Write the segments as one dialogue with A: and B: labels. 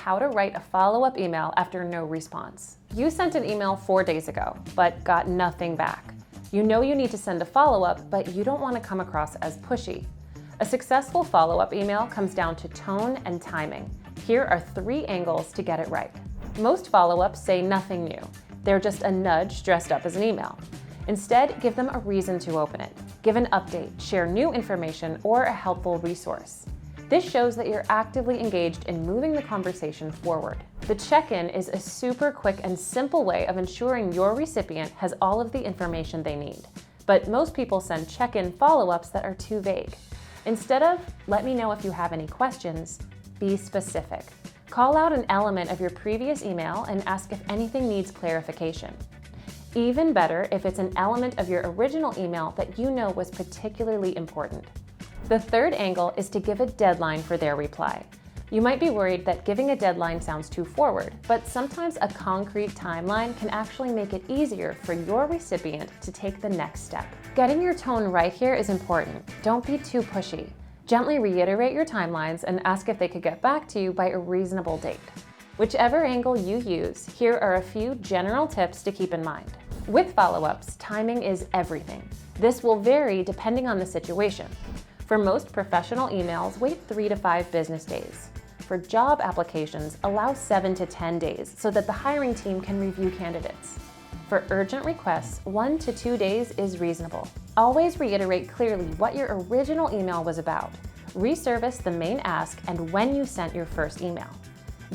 A: how to write a follow-up email after no response. You sent an email 4 days ago, but got nothing back. You know you need to send a follow-up, but you don't want to come across as pushy. A successful follow-up email comes down to tone and timing. Here are 3 angles to get it right. Most follow-ups say nothing new. They're just a nudge dressed up as an email. Instead, give them a reason to open it. Give an update, share new information, or a helpful resource. This shows that you're actively engaged in moving the conversation forward. The check-in is a super quick and simple way of ensuring your recipient has all of the information they need. But most people send check-in follow-ups that are too vague. Instead of, "Let me know if you have any questions," be specific. Call out an element of your previous email and ask if anything needs clarification. Even better if it's an element of your original email that you know was particularly important. The third angle is to give a deadline for their reply. You might be worried that giving a deadline sounds too forward, but sometimes a concrete timeline can actually make it easier for your recipient to take the next step. Getting your tone right here is important. Don't be too pushy. Gently reiterate your timelines and ask if they could get back to you by a reasonable date. Whichever angle you use, here are a few general tips to keep in mind. With follow-ups, timing is everything. This will vary depending on the situation. For most professional emails, wait 3 to 5 business days. For job applications, allow 7 to 10 days so that the hiring team can review candidates. For urgent requests, 1 to 2 days is reasonable. Always reiterate clearly what your original email was about. Resurface the main ask and when you sent your first email.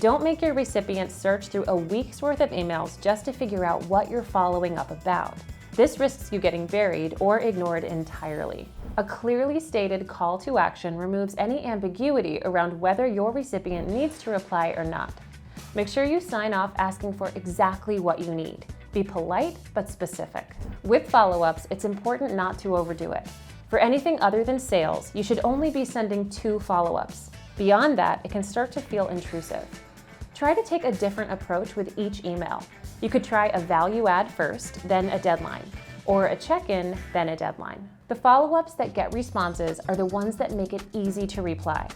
A: Don't make your recipient search through a week's worth of emails just to figure out what you're following up about. This risks you getting buried or ignored entirely. A clearly stated call to action removes any ambiguity around whether your recipient needs to reply or not. Make sure you sign off asking for exactly what you need. Be polite but specific. With follow-ups, it's important not to overdo it. For anything other than sales, you should only be sending 2 follow-ups. Beyond that, it can start to feel intrusive. Try to take a different approach with each email. You could try a value add first, then a deadline, or a check-in, then a deadline. The follow-ups that get responses are the ones that make it easy to reply.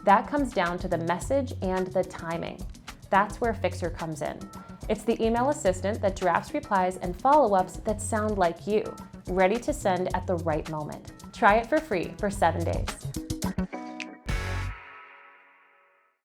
A: That comes down to the message and the timing. That's where Fyxer comes in. It's the email assistant that drafts replies and follow-ups that sound like you, ready to send at the right moment. Try it for free for 7 days.